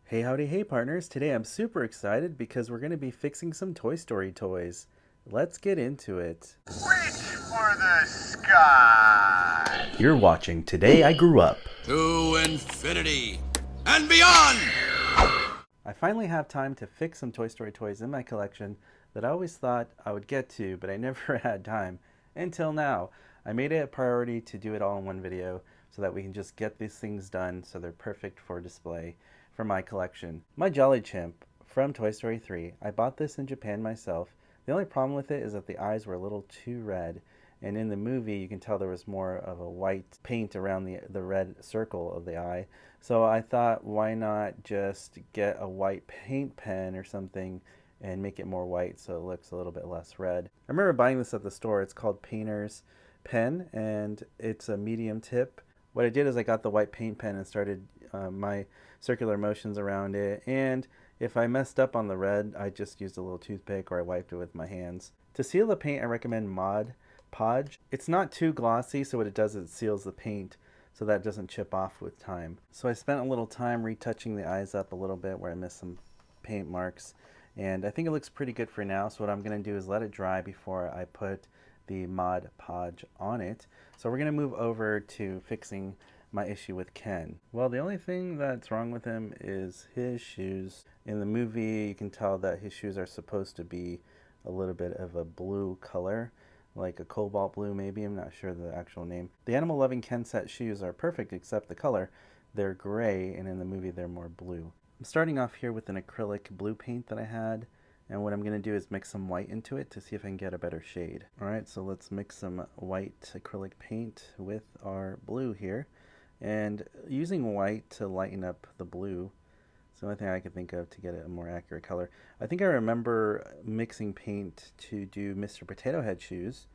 Hey howdy hey partners, today I'm super excited because we're going to be fixing some Toy Story toys. Let's get into it. Reach for the sky! You're watching Today I Grew Up. To infinity and beyond! I finally have time to fix some Toy Story toys in my collection that I always thought I would get to, but I never had time until now. I made it a priority to do it all in one video so that we can just get these things done so they're perfect for display for my collection. My Jolly Chimp from Toy Story 3. I bought this in Japan myself. The only problem with it is that the eyes were a little too red, and in the movie you can tell there was more of a white paint around the red circle of the eye. So I thought, why not just get a white paint pen or something and make it more white so it looks a little bit less red. I remember buying this at the store. It's called Painter's Pen and it's a medium tip. What I did is I got the white paint pen and started my circular motions around it, and if I messed up on the red, I just used a little toothpick or I wiped it with my hands. To seal the paint, I recommend Mod Podge. It's not too glossy, so what it does is it seals the paint so that it doesn't chip off with time. So I spent a little time retouching the eyes up a little bit where I missed some paint marks, and I think it looks pretty good for now. So what I'm going to do is let it dry before I put the Mod Podge on it. So we're going to move over to fixing my issue with Ken. Well, the only thing that's wrong with him is his shoes. In the movie, you can tell that his shoes are supposed to be a little bit of a blue color, like a cobalt blue maybe, I'm not sure the actual name. The Animal Loving Ken set shoes are perfect except the color. They're gray, and in the movie they're more blue. I'm starting off here with an acrylic blue paint that I had, and what I'm going to do is mix some white into it to see if I can get a better shade. Alright, so let's mix some white acrylic paint with our blue here. And using white to lighten up the blue is the only thing I could think of to get a more accurate color. I think I remember mixing paint to do Mr. Potato Head shoes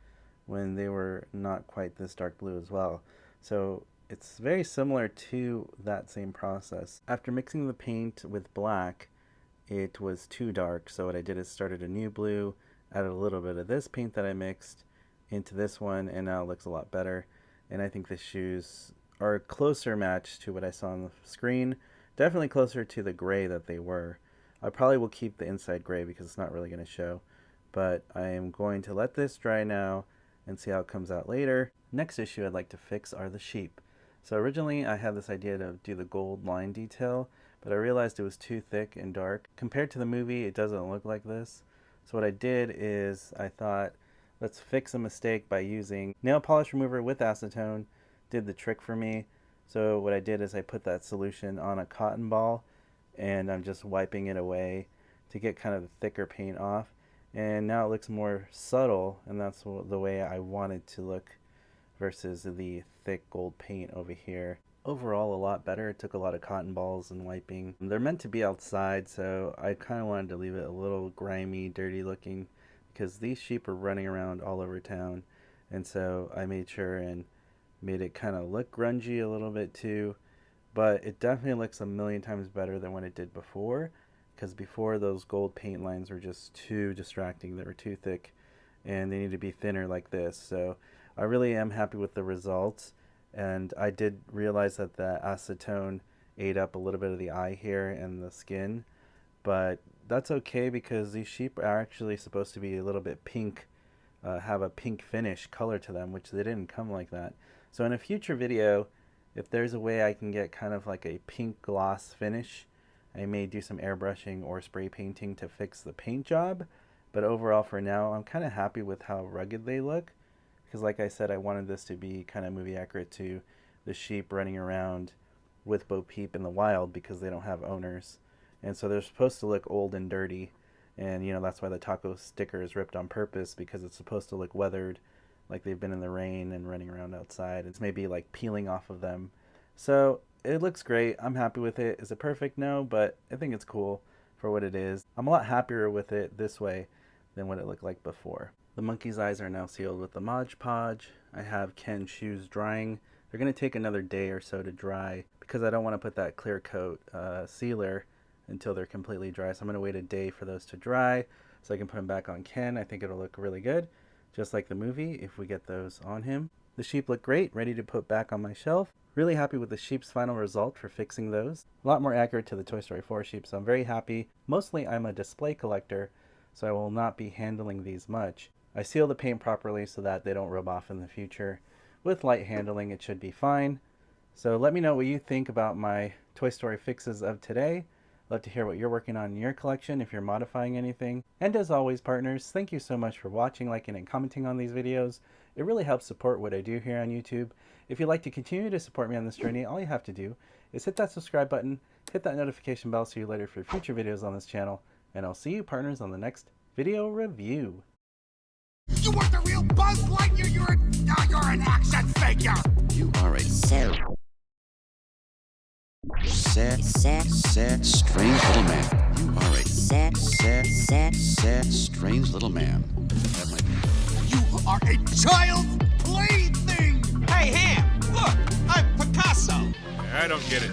when they were not quite this dark blue as well. So it's very similar to that same process. After mixing the paint with black, it was too dark, so what I did is started a new blue, added a little bit of this paint that I mixed into this one, and now it looks a lot better. And I think the shoes are a closer match to what I saw on the screen. Definitely closer to the gray that they were. I probably will keep the inside gray because it's not really going to show. But I am going to let this dry now and see how it comes out later. Next issue I'd like to fix are the sheep. So originally I had this idea to do the gold line detail, but I realized it was too thick and dark. Compared to the movie, it doesn't look like this. So what I did is I thought, let's fix a mistake by using nail polish remover with acetone. Did the trick for me. So what I did is I put that solution on a cotton ball and I'm just wiping it away to get kind of the thicker paint off, and now it looks more subtle, and that's the way I wanted to look versus the thick gold paint over here. Overall a lot better. It took a lot of cotton balls and wiping. They're meant to be outside, so I kind of wanted to leave it a little grimy, dirty looking because these sheep are running around all over town, and so I made sure and made it kind of look grungy a little bit too, but it definitely looks a million times better than what it did before, because before those gold paint lines were just too distracting. They were too thick and they need to be thinner like this. So I really am happy with the results, and I did realize that the acetone ate up a little bit of the eye hair and the skin, but that's okay because these sheep are actually supposed to be a little bit pink, have a pink finish color to them, which they didn't come like that. So in a future video, if there's a way I can get kind of like a pink gloss finish, I may do some airbrushing or spray painting to fix the paint job. But overall for now, I'm kind of happy with how rugged they look. Because like I said, I wanted this to be kind of movie accurate to the sheep running around with Bo Peep in the wild because they don't have owners. And so they're supposed to look old and dirty. And you know, that's why the taco sticker is ripped on purpose, because it's supposed to look weathered, like they've been in the rain and running around outside. It's maybe like peeling off of them. So it looks great. I'm happy with it. Is it perfect? No, but I think it's cool for what it is. I'm a lot happier with it this way than what it looked like before. The monkey's eyes are now sealed with the Mod Podge. I have Ken's shoes drying. They're going to take another day or so to dry because I don't want to put that clear coat sealer until they're completely dry. So I'm going to wait a day for those to dry so I can put them back on Ken. I think it'll look really good, just like the movie if we get those on him. The sheep look great, ready to put back on my shelf. Really happy with the sheep's final result for fixing those. A lot more accurate to the Toy Story 4 sheep, so I'm very happy. Mostly I'm a display collector, so I will not be handling these much. I seal the paint properly so that they don't rub off in the future. With light handling, it should be fine. So let me know what you think about my Toy Story fixes of today. Love to hear what you're working on in your collection, if you're modifying anything. And as always, partners, thank you so much for watching, liking, and commenting on these videos. It really helps support what I do here on YouTube. If you'd like to continue to support me on this journey, all you have to do is hit that subscribe button, hit that notification bell so you're alerted for future videos on this channel, and I'll see you, partners, on the next video review. You weren't the real Buzz Lightyear. You're an action figure. You are a sad, strange little man. You are a sad, strange little man. You are a child's plaything. Hey, Ham, look, I'm Picasso. I don't get it.